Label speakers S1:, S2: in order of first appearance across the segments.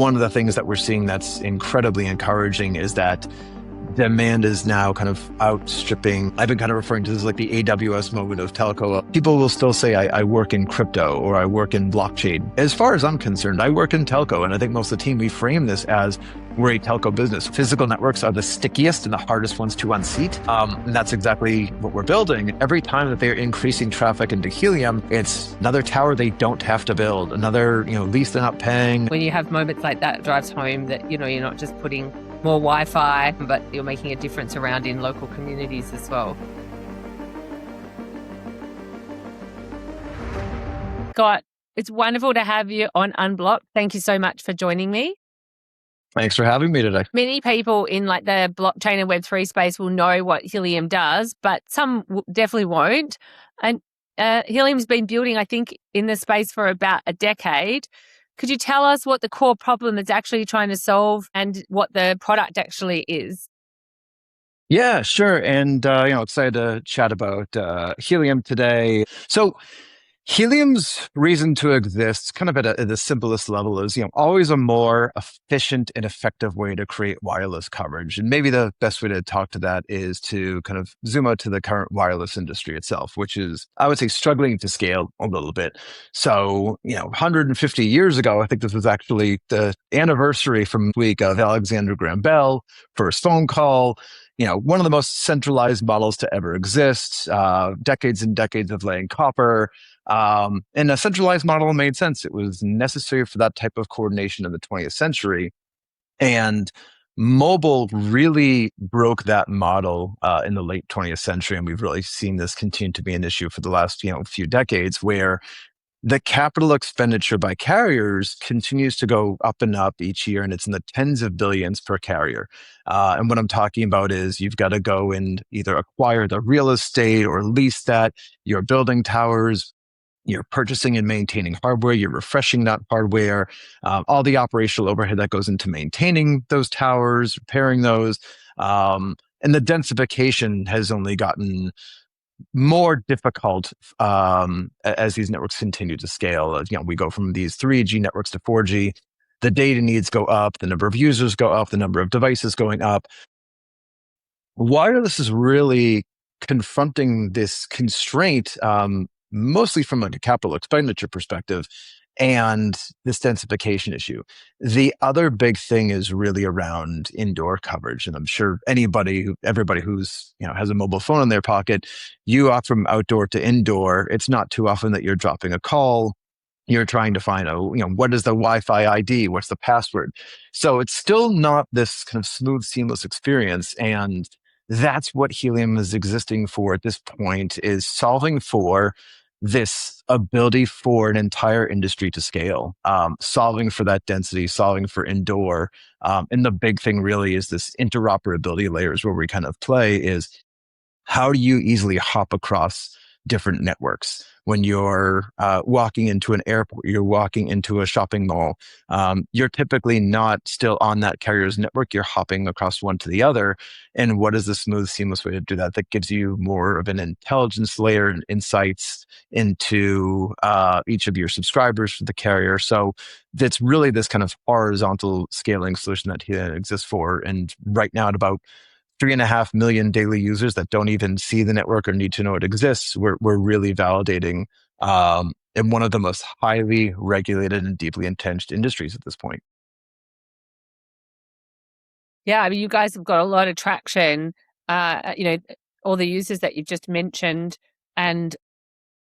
S1: one of the things that we're seeing that's incredibly encouraging is that demand is now kind of outstripping. I've been kind of referring to this as like the AWS moment of telco. People will still say, I work in crypto or I work in blockchain. As far as I'm concerned, I work in telco. And I think most of the team, we frame this as we're a telco business. Physical networks are the stickiest and the hardest ones to unseat. And that's exactly what we're building. Every time that they're increasing traffic into Helium, it's another tower they don't have to build, another lease they're not paying.
S2: When you have moments like that, it drives home that you're not just putting more Wi-Fi, but you're making a difference around in local communities as well. Scott, it's wonderful to have you on Unblock'd. Thank you so much for joining me.
S1: Thanks for having me today.
S2: Many people in like the blockchain and Web3 space will know what Helium does, but some definitely won't. And Helium's been building, I think, in the space for about a decade. Could you tell us what the core problem is actually trying to solve and what the product actually is?
S1: Yeah, sure. And, excited to chat about Helium today. So Helium's reason to exist, kind of at the simplest level, is always a more efficient and effective way to create wireless coverage. And maybe the best way to talk to that is to kind of zoom out to the current wireless industry itself, which is, I would say, struggling to scale a little bit. So, 150 years ago, I think this was actually the anniversary from the week of Alexander Graham Bell, first phone call. One of the most centralized models to ever exist, decades and decades of laying copper. And a centralized model made sense. It was necessary for that type of coordination in the 20th century. And mobile really broke that model in the late 20th century. And we've really seen this continue to be an issue for the last few decades, where the capital expenditure by carriers continues to go up and up each year, and it's in the tens of billions per carrier. And what I'm talking about is you've got to go and either acquire the real estate or lease that. You're building towers, you're purchasing and maintaining hardware, you're refreshing that hardware, all the operational overhead that goes into maintaining those towers, repairing those. And the densification has only gotten more difficult as these networks continue to scale. We go from these 3G networks to 4G. The data needs go up, the number of users go up, the number of devices going up. Wireless is really confronting this constraint, mostly from like a capital expenditure perspective, and this densification issue. The other big thing is really around indoor coverage. And I'm sure everybody who's, has a mobile phone in their pocket, you opt from outdoor to indoor. It's not too often that you're dropping a call. You're trying to find what is the Wi-Fi ID? What's the password? So it's still not this kind of smooth, seamless experience. And that's what Helium is existing for at this point, is solving for this ability for an entire industry to scale, solving for that density, solving for indoor. And the big thing really is this interoperability layers where we kind of play is how do you easily hop across different networks? When you're walking into an airport, you're walking into a shopping mall, you're typically not still on that carrier's network, you're hopping across one to the other. And what is the smooth, seamless way to do that? That gives you more of an intelligence layer and insights into each of your subscribers for the carrier. So that's really this kind of horizontal scaling solution that Helium exists for. And right now at about 3.5 million daily users that don't even see the network or need to know it exists, we're really validating in one of the most highly regulated and deeply entrenched industries at this point.
S2: Yeah, I mean, you guys have got a lot of traction, all the users that you've just mentioned, and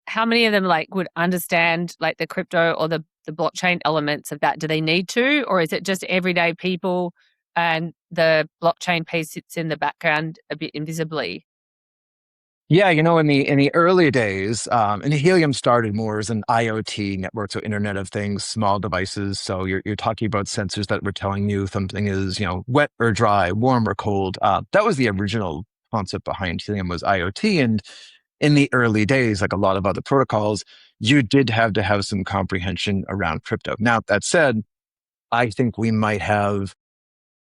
S2: how many of them would understand the crypto or the blockchain elements of that? Do they need to, or is it just everyday people and the blockchain piece sits in the background a bit invisibly?
S1: Yeah, in the early days, and Helium started more as an IoT network, so Internet of Things, small devices. So you're talking about sensors that were telling you something is, wet or dry, warm or cold. That was the original concept behind Helium, was IoT. And in the early days, like a lot of other protocols, you did have to have some comprehension around crypto. Now, that said, I think we might have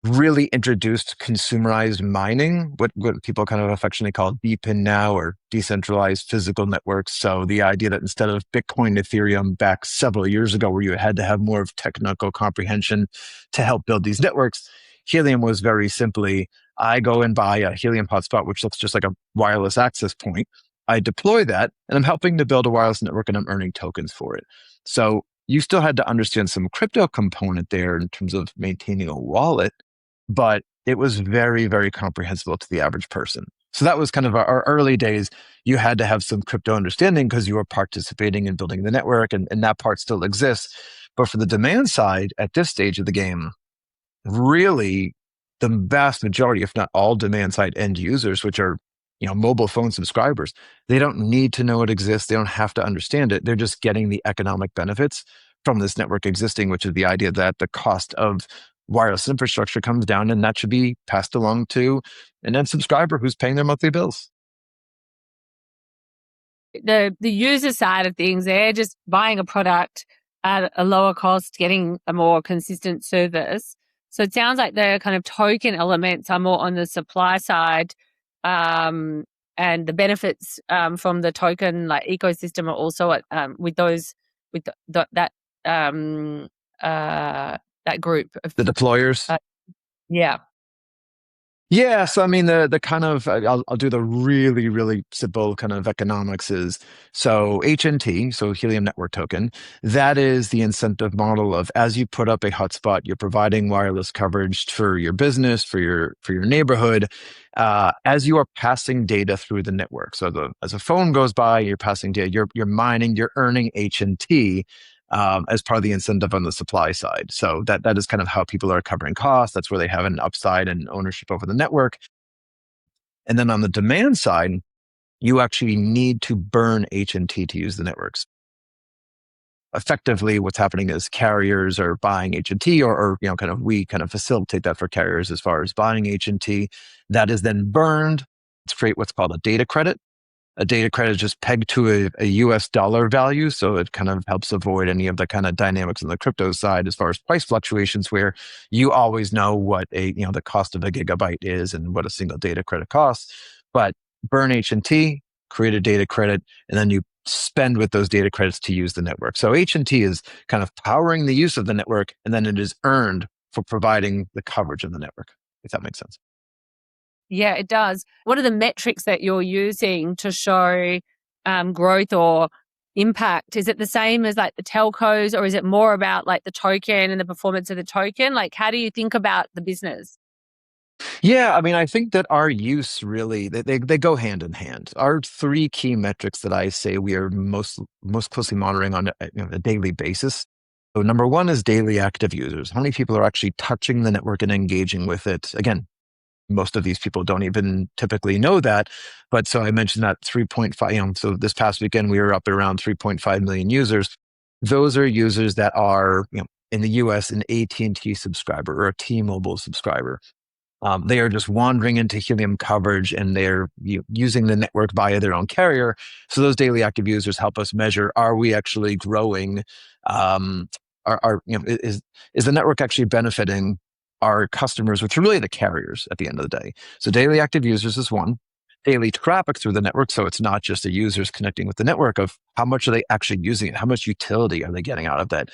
S1: really introduced consumerized mining, what people kind of affectionately call DePIN now, or decentralized physical networks. So the idea that instead of Bitcoin, Ethereum back several years ago, where you had to have more of technical comprehension to help build these networks, Helium was very simply, I go and buy a Helium hotspot, which looks just like a wireless access point. I deploy that, and I'm helping to build a wireless network, and I'm earning tokens for it. So you still had to understand some crypto component there in terms of maintaining a wallet, but it was very, very comprehensible to the average person. So that was kind of our early days. You had to have some crypto understanding because you were participating in building the network, and that part still exists. But for the demand side, at this stage of the game, really the vast majority, if not all demand side end users, which are mobile phone subscribers, they don't need to know it exists. They don't have to understand it. They're just getting the economic benefits from this network existing, which is the idea that the cost of wireless infrastructure comes down, and that should be passed along to an end subscriber who's paying their monthly bills.
S2: The user side of things, they're just buying a product at a lower cost, getting a more consistent service. So it sounds like the kind of token elements are more on the supply side, and the benefits from the token like ecosystem are also at, with those with that that group of
S1: The deployers.
S2: yeah.
S1: Yeah, so I mean the kind of I'll do the really really simple kind of economics is, so HNT, so Helium Network Token, that is the incentive model of, as you put up a hotspot, you're providing wireless coverage for your business, for your neighborhood, as you are passing data through the network. So as a phone goes by, you're passing data, you're mining, you're earning HNT. As part of the incentive on the supply side. So that is kind of how people are covering costs. That's where they have an upside and ownership over the network. And then on the demand side, you actually need to burn HNT to use the networks. Effectively, what's happening is carriers are buying HNT, or kind of we kind of facilitate that for carriers as far as buying HNT. That is then burned to create what's called a data credit. A data credit is just pegged to a US dollar value. So it kind of helps avoid any of the kind of dynamics on the crypto side as far as price fluctuations, where you always know what the cost of a gigabyte is and what a single data credit costs. But burn HNT, create a data credit, and then you spend with those data credits to use the network. So HNT is kind of powering the use of the network, and then it is earned for providing the coverage of the network, if that makes sense.
S2: Yeah, it does. What are the metrics that you're using to show growth or impact? Is it the same as like the telcos, or is it more about like the token and the performance of the token? Like, how do you think about the business?
S1: Yeah, I mean, I think that our use really they go hand in hand. Our three key metrics that I say we are most closely monitoring on a daily basis. So number one is daily active users. How many people are actually touching the network and engaging with it? Again, most of these people don't even typically know that. But so I mentioned that 3.5, so this past weekend we were up at around 3.5 million users. Those are users that are, in the US, an AT&T subscriber or a T-Mobile subscriber. They are just wandering into Helium coverage, and they're using the network via their own carrier. So those daily active users help us measure: are we actually growing? Is the network actually benefiting our customers, which are really the carriers at the end of the day? So daily active users is one. Daily traffic through the network, so it's not just the users connecting with the network, of how much are they actually using it, how much utility are they getting out of that?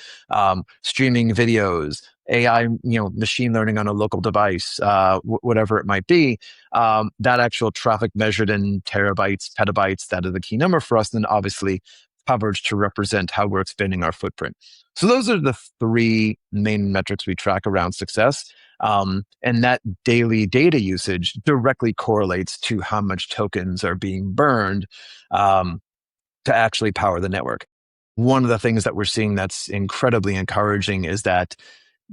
S1: Streaming videos, AI, machine learning on a local device, whatever it might be. That actual traffic measured in terabytes, petabytes, that is the key number for us. And then obviously coverage to represent how we're expanding our footprint. So those are the three main metrics we track around success. And that daily data usage directly correlates to how much tokens are being burned to actually power the network. One of the things that we're seeing that's incredibly encouraging is that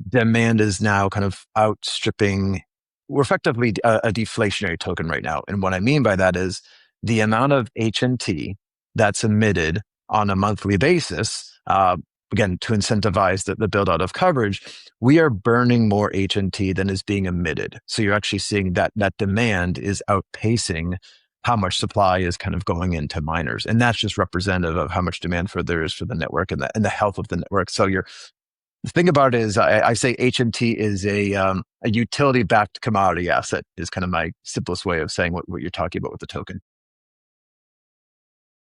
S1: demand is now kind of outstripping. We're effectively a deflationary token right now. And what I mean by that is the amount of HNT that's emitted on a monthly basis, again, to incentivize the build out of coverage, we are burning more HNT than is being emitted. So you're actually seeing that demand is outpacing how much supply is kind of going into miners. And that's just representative of how much demand there is for the network and the health of the network. So the thing about it is, I say HNT is a utility-backed commodity asset is kind of my simplest way of saying what you're talking about with the token.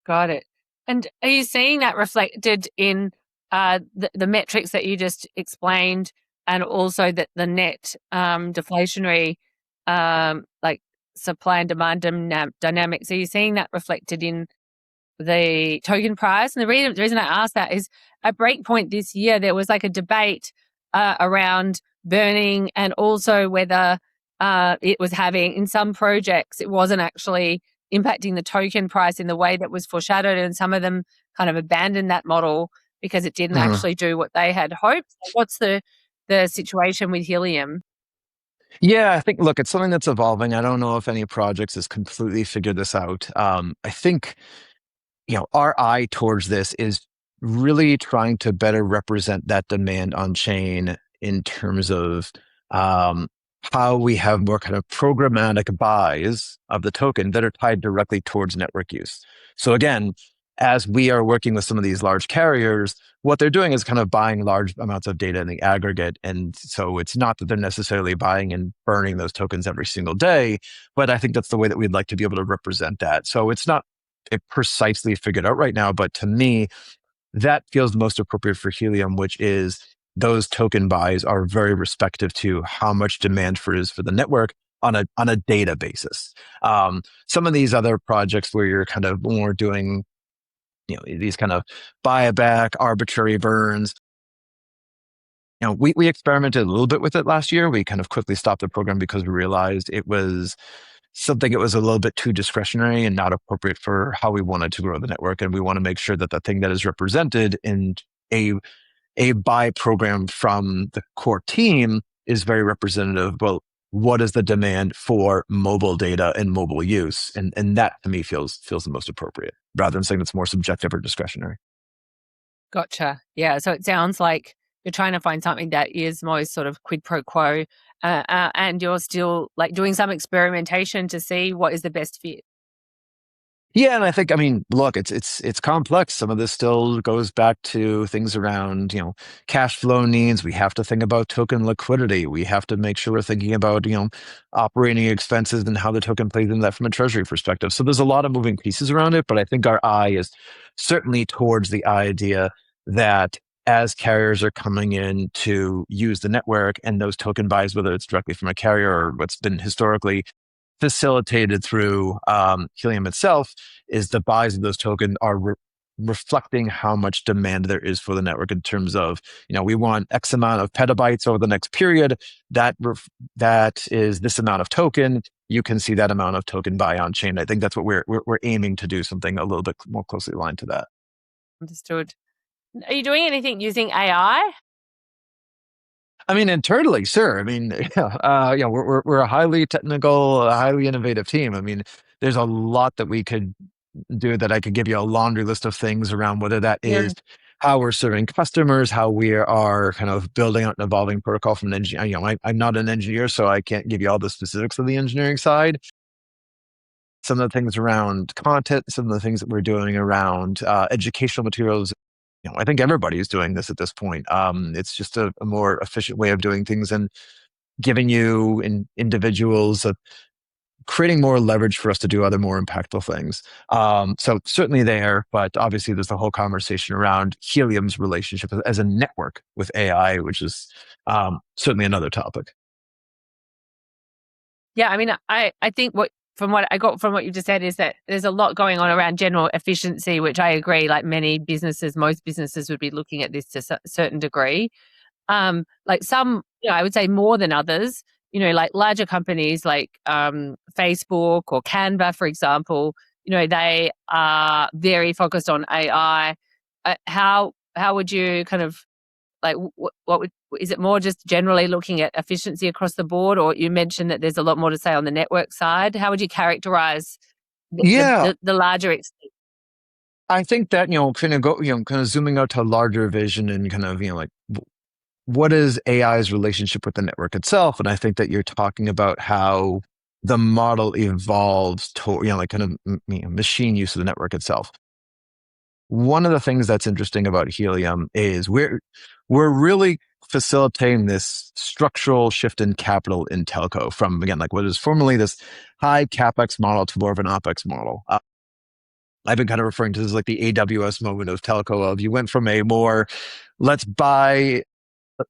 S2: Got it. And are you seeing that reflected in the metrics that you just explained, and also that the net deflationary, like supply and demand dynamics? Are you seeing that reflected in the token price? And the reason I asked that is, at Breakpoint this year, there was like a debate around burning, and also whether it was having, in some projects, it wasn't actually impacting the token price in the way that was foreshadowed, and some of them kind of abandoned that model because it didn't
S1: Mhm.
S2: actually do what they had hoped. What's the situation with Helium?
S1: Yeah, I think, look, it's something that's evolving. I don't know if any projects has completely figured this out. I think, our eye towards this is really trying to better represent that demand on chain in terms of um, how we have more kind of programmatic buys of the token that are tied directly towards network use. So again, as we are working with some of these large carriers, what they're doing is kind of buying large amounts of data in the aggregate. And so it's not that they're necessarily buying and burning those tokens every single day, but I think that's the way that we'd like to be able to represent that. So it's not precisely figured out right now, but to me, that feels most appropriate for Helium, which is those token buys are very respective to how much demand for is for the network on a data basis. Some of these other projects where you're kind of more doing, these kind of buyback arbitrary burns. We experimented a little bit with it last year. We kind of quickly stopped the program because we realized it was something that was a little bit too discretionary and not appropriate for how we wanted to grow the network. And we want to make sure that the thing that is represented in a a buy program from the core team is very representative. Well, what is the demand for mobile data and mobile use? And that to me feels the most appropriate, rather than saying it's more subjective or discretionary.
S2: Gotcha. Yeah. So it sounds like you're trying to find something that is most sort of quid pro quo, and you're still like doing some experimentation to see what is the best fit.
S1: Yeah, and I think, I mean, look, it's complex. Some of this still goes back to things around, cash flow needs. We have to think about token liquidity. We have to make sure we're thinking about, operating expenses and how the token plays into that from a treasury perspective. So there's a lot of moving pieces around it, but I think our eye is certainly towards the idea that as carriers are coming in to use the network and those token buys, whether it's directly from a carrier or what's been historically facilitated through Helium itself, is the buys of those tokens are reflecting how much demand there is for the network in terms of, we want X amount of petabytes over the next period. That is this amount of token. You can see that amount of token buy on chain. I think that's what we're aiming to do, something a little bit more closely aligned to that.
S2: Understood. Are you doing anything using AI?
S1: I mean, internally, sure. I mean, we're a highly technical, highly innovative team. I mean, there's a lot that we could do that I could give you a laundry list of things around, whether that
S2: Yeah.
S1: is how we're serving customers, how we are kind of building out an evolving protocol from an engineer. I'm not an engineer, so I can't give you all the specifics of the engineering side. Some of the things around content, some of the things that we're doing around educational materials. I think everybody is doing this at this point. It's just a more efficient way of doing things and giving you individuals creating more leverage for us to do other more impactful things. So certainly there, but obviously there's the whole conversation around Helium's relationship as a network with AI, which is certainly another topic.
S2: Yeah, I mean, I think what I got from what you just said is that there's a lot going on around general efficiency, which I agree. Like most businesses would be looking at this to a certain degree. Like some, I would say more than others. Like larger companies like Facebook or Canva, for example. They are very focused on AI. How would you kind of like is it more just generally looking at efficiency across the board, or you mentioned that there's a lot more to say on the network side? How would you characterize
S1: Yeah,
S2: the larger extent?
S1: I think that, kind of zooming out to a larger vision and kind of, like what is AI's relationship with the network itself? And I think that you're talking about how the model evolves to, like kind of machine use of the network itself. One of the things that's interesting about Helium is we're really facilitating this structural shift in capital in telco from, again, like what is formerly this high Capex model to more of an OpEx model. I've been kind of referring to this as like the AWS moment of telco of you went from a more let's buy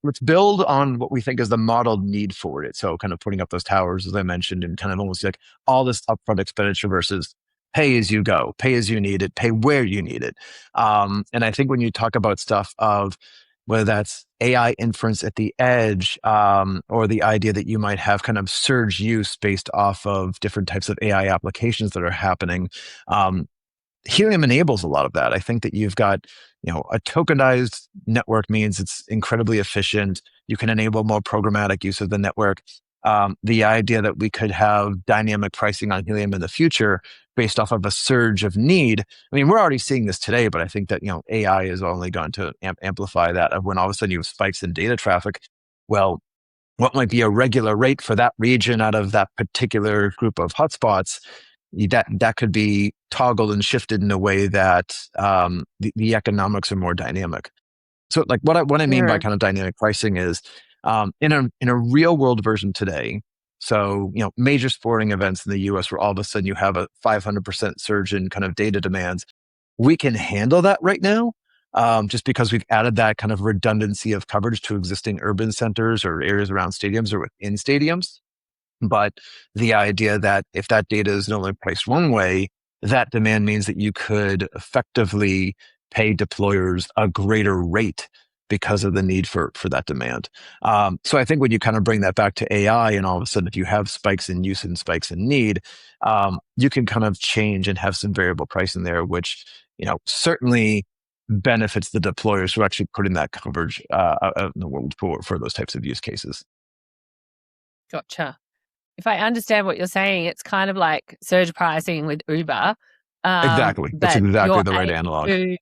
S1: let's build on what we think is the modeled need for it. So kind of putting up those towers, as I mentioned, and kind of almost like all this upfront expenditure versus pay as you go, pay as you need it, pay where you need it. And I think when you talk about stuff of whether that's AI inference at the edge, or the idea that you might have kind of surge use based off of different types of AI applications that are happening, Helium enables a lot of that. I think that you've got, a tokenized network means it's incredibly efficient. You can enable more programmatic use of the network. The idea that we could have dynamic pricing on Helium in the future based off of a surge of need. I mean, we're already seeing this today, but I think that, AI is only going to amplify that of when all of a sudden you have spikes in data traffic. Well, what might be a regular rate for that region out of that particular group of hotspots, that could be toggled and shifted in a way that the economics are more dynamic. So, like what I mean by
S2: Mm.
S1: kind of dynamic pricing is in a real world version today. So, major sporting events in the U.S. where all of a sudden you have a 500% surge in kind of data demands, we can handle that right now. Just because we've added that kind of redundancy of coverage to existing urban centers or areas around stadiums or within stadiums. But the idea that if that data is normally priced one way, that demand means that you could effectively pay deployers a greater rate because of the need for that demand. So I think when you kind of bring that back to AI and all of a sudden, if you have spikes in use and spikes in need, you can kind of change and have some variable pricing there, which, certainly benefits the deployers who are actually putting that coverage out in the world for those types of use cases.
S2: Gotcha. If I understand what you're saying, it's kind of like surge pricing with Uber,
S1: Exactly. That's
S2: but
S1: exactly
S2: you're
S1: the right
S2: able
S1: analog.
S2: to,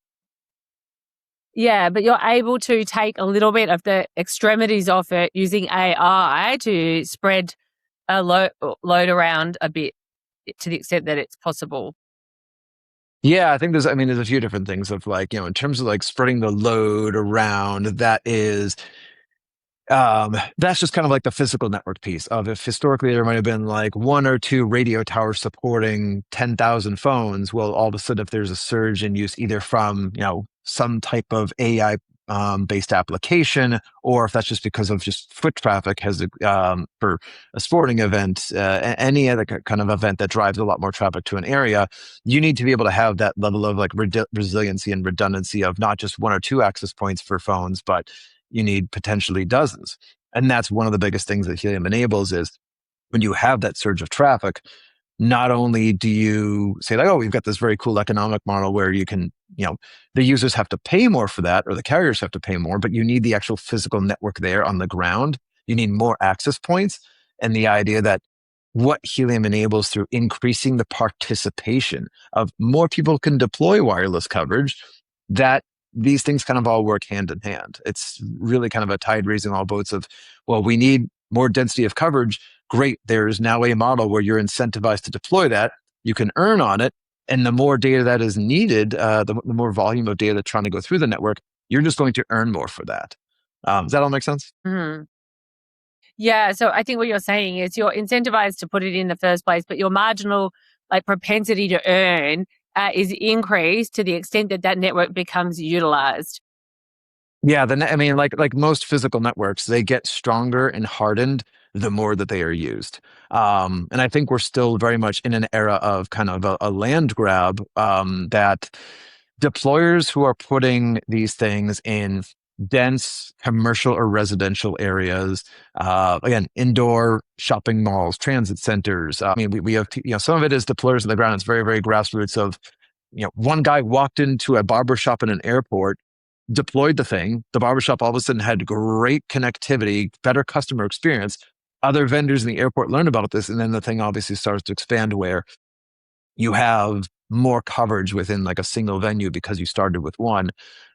S2: yeah, but you're able to take a little bit of the extremities off it using AI to spread a load around a bit to the extent that it's possible.
S1: Yeah, I think there's a few different things of like, in terms of like spreading the load around, that's just kind of like the physical network piece of if historically there might have been like one or two radio towers supporting 10,000 phones. Well, all of a sudden, if there's a surge in use either from, some type of AI based application, or if that's just because of just foot traffic has for a sporting event, any other kind of event that drives a lot more traffic to an area, you need to be able to have that level of like resiliency and redundancy of not just one or two access points for phones, but you need potentially dozens. And that's one of the biggest things that Helium enables is when you have that surge of traffic, not only do you say like, oh, we've got this very cool economic model where you can, the users have to pay more for that or the carriers have to pay more, but you need the actual physical network there on the ground. You need more access points. And the idea that what Helium enables through increasing the participation of more people can deploy wireless coverage, that these things kind of all work hand in hand. It's really kind of a tide raising all boats of, well, we need more density of coverage. Great. There's now a model where you're incentivized to deploy that. You can earn on it. And the more data that is needed, the more volume of data that's trying to go through the network, you're just going to earn more for that. Does that all make sense?
S2: Mhm. Yeah, so I think what you're saying is you're incentivized to put it in the first place, but your marginal like propensity to earn is increased to the extent that that network becomes utilized.
S1: Yeah, like most physical networks, they get stronger and hardened the more that they are used. And I think we're still very much in an era of kind of a land grab, that deployers who are putting these things in dense commercial or residential areas, again, indoor shopping malls, transit centers. We have, some of it is deployers on the ground. It's very, very grassroots of, one guy walked into a barber shop in an airport, deployed the thing. The barbershop all of a sudden had great connectivity, better customer experience. Other vendors in the airport learned about this, and then the thing obviously starts to expand where you have more coverage within like a single venue because you started with one.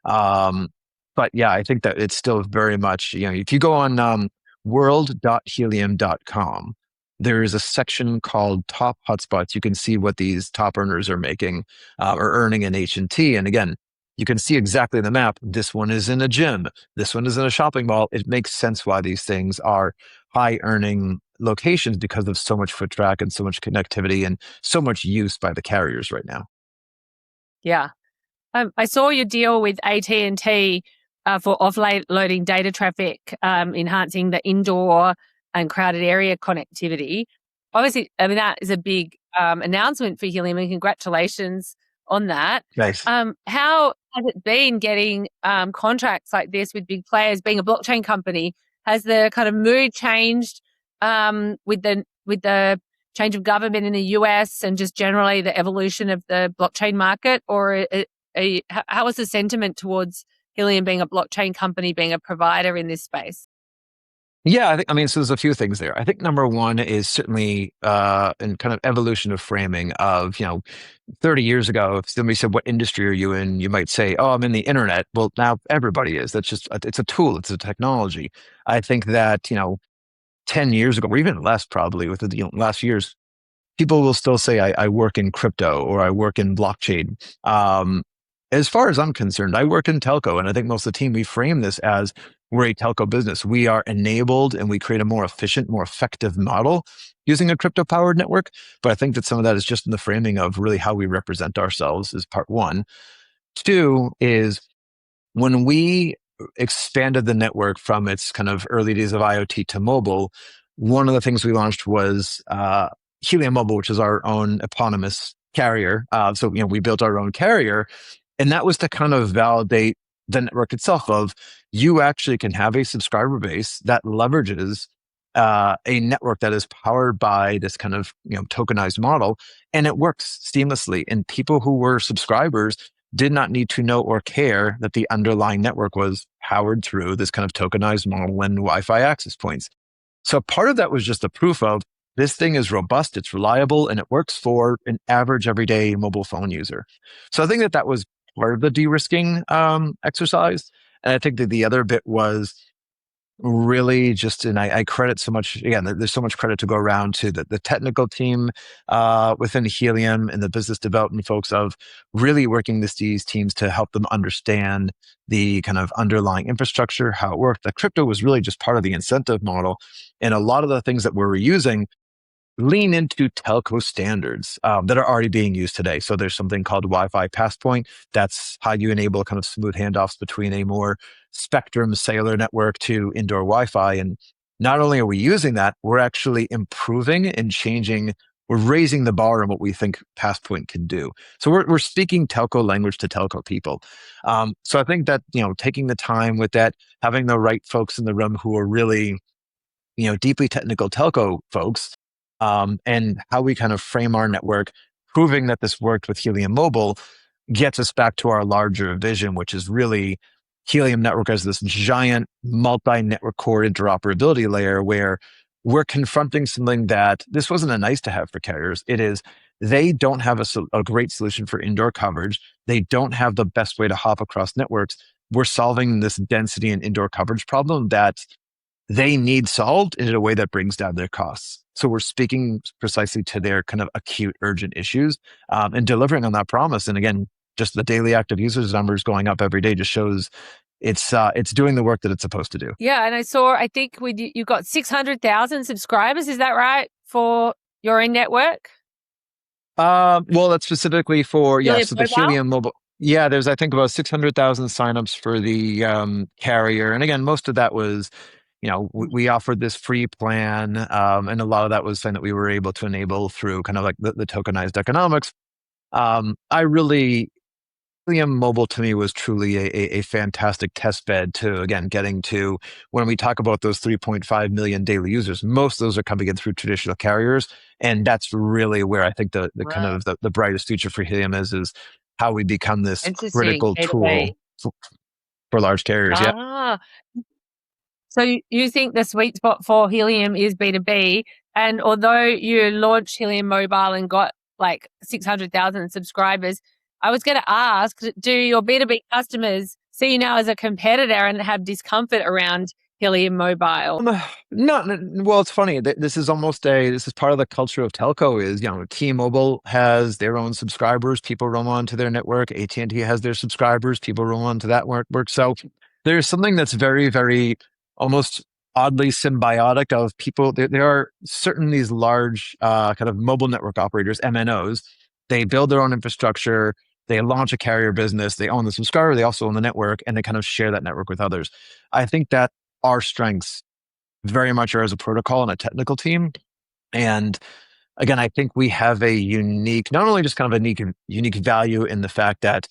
S1: Um, but yeah, I think that it's still very much, if you go on world.helium.com, there is a section called top hotspots. You can see what these top earners are making or earning in H&T. And again, You can see exactly the map. This one is in a gym. This one is in a shopping mall. It makes sense why these things are high earning locations because of so much foot traffic and so much connectivity and so much use by the carriers right now.
S2: Yeah. I saw your deal with AT&T for offloading data traffic, enhancing the indoor and crowded area connectivity. Obviously, I mean, that is a big announcement for Helium, and congratulations on that.
S1: Nice.
S2: How has it been getting contracts like this with big players, being a blockchain company? Has the kind of mood changed with the change of government in the US and just generally the evolution of the blockchain market? Or how is the sentiment towards Helium being a blockchain company, being a provider in this space?
S1: Yeah, I mean, so there's a few things there. I think number one is certainly in kind of evolution of framing of, 30 years ago, if somebody said, what industry are you in? You might say, oh, I'm in the internet. Well, now everybody is. That's just, it's a tool, it's a technology. I think that, 10 years ago, or even less probably with the last years, people will still say I work in crypto or I work in blockchain. As far as I'm concerned, I work in telco, and I think most of the team, we frame this as we're a telco business. We are enabled and we create a more efficient, more effective model using a crypto powered network. But I think that some of that is just in the framing of really how we represent ourselves is part one. Two is when we expanded the network from its kind of early days of IoT to mobile, one of the things we launched was Helium Mobile, which is our own eponymous carrier. So, we built our own carrier, and that was to kind of validate the network itself of you actually can have a subscriber base that leverages a network that is powered by this kind of tokenized model, and it works seamlessly. And people who were subscribers did not need to know or care that the underlying network was powered through this kind of tokenized model and Wi-Fi access points. So part of that was just a proof of this thing is robust, it's reliable, and it works for an average everyday mobile phone user. So I think that that was part of the de-risking exercise. And I think that the other bit was really just, and I credit so much, again, there's so much credit to go around to the technical team within Helium and the business development folks of really working with these teams to help them understand the kind of underlying infrastructure, how it worked. The crypto was really just part of the incentive model. And a lot of the things that we're using lean into telco standards that are already being used today. So there's something called Wi-Fi Passpoint. That's how you enable kind of smooth handoffs between a more spectrum cellular network to indoor Wi-Fi. And not only are we using that, we're actually improving and changing. We're raising the bar on what we think Passpoint can do. So we're speaking telco language to telco people. So I think that, taking the time with that, having the right folks in the room who are really, deeply technical telco folks, and how we kind of frame our network, proving that this worked with Helium Mobile gets us back to our larger vision, which is really Helium Network as this giant multi-network core interoperability layer where we're confronting something that this wasn't a nice to have for carriers. It is, they don't have a great solution for indoor coverage. They don't have the best way to hop across networks. We're solving this density and indoor coverage problem that they need solved in a way that brings down their costs. So we're speaking precisely to their kind of acute, urgent issues and delivering on that promise. And again, just the daily active users numbers going up every day just shows it's doing the work that it's supposed to do.
S2: Yeah, and I think you got 600,000 subscribers. Is that right for your own network?
S1: Well, that's specifically for
S2: Helium
S1: so the
S2: Mobile?
S1: Helium Mobile. Yeah, there's I think about 600,000 signups for the carrier, and again, most of that was we offered this free plan, and a lot of that was something that we were able to enable through kind of like the tokenized economics. I really, Helium Mobile to me was truly a fantastic test bed to, again, getting to when we talk about those 3.5 million daily users, most of those are coming in through traditional carriers. And that's really where I think the kind
S2: Wow.
S1: of the brightest future for Helium is how we become this
S2: Interesting.
S1: critical
S2: B2B.
S1: tool for large carriers. Yeah.
S2: Ah, so you think the sweet spot for Helium is B2B, and although you launched Helium Mobile and got like 600,000 subscribers, I was going to ask, do your B2B customers see you now as a competitor and have discomfort around Helium Mobile?
S1: No, well, it's funny. This is this is part of the culture of telco is, T-Mobile has their own subscribers. People roam onto their network. AT&T has their subscribers. People roam onto that network. So there's something that's very, very almost oddly symbiotic of people. There are certain these large kind of mobile network operators, MNOs. They build their own infrastructure. They launch a carrier business. They own the subscriber. They also own the network, and they kind of share that network with others. I think that our strengths very much are as a protocol and a technical team. And again, I think we have a unique, not only just kind of a unique value in the fact that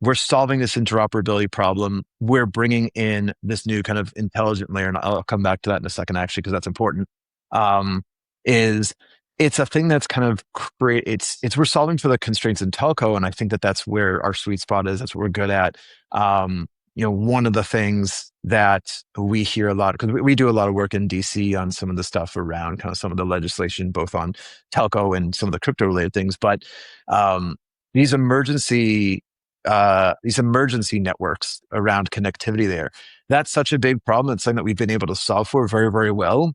S1: we're solving this interoperability problem. We're bringing in this new kind of intelligent layer, and I'll come back to that in a second, actually, because that's important. Um, is it's a thing that's kind of create. It's we're solving for the constraints in telco, and I think that that's where our sweet spot is. That's what we're good at. One of the things that we hear a lot because we do a lot of work in DC on some of the stuff around kind of some of the legislation, both on telco and some of the crypto related things, but um, these emergency these emergency networks around connectivity there. That's such a big problem. It's something that we've been able to solve for very, very well.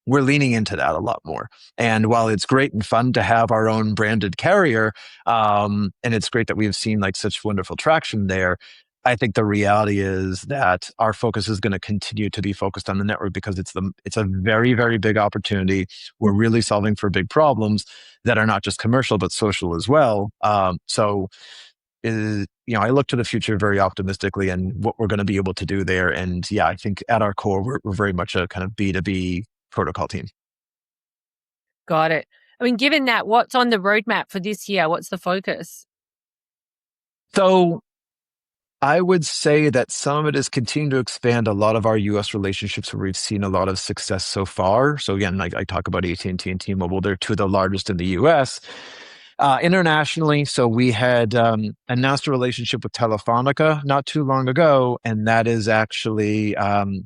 S1: We're leaning into that a lot more. And while it's great and fun to have our own branded carrier, and it's great that we've seen like such wonderful traction there, I think the reality is that our focus is going to continue to be focused on the network because it's a very, very big opportunity. We're really solving for big problems that are not just commercial but social as well. I look to the future very optimistically and what we're going to be able to do there. And yeah, I think at our core, we're very much a kind of B2B protocol team.
S2: Got it. I mean, given that, what's on the roadmap for this year? What's the focus?
S1: So I would say that some of it is continuing to expand a lot of our U.S. relationships where we've seen a lot of success so far. So again, I talk about AT&T and T-Mobile. They're two of the largest in the U.S. Internationally, so we had announced a relationship with Telefonica not too long ago, and that is actually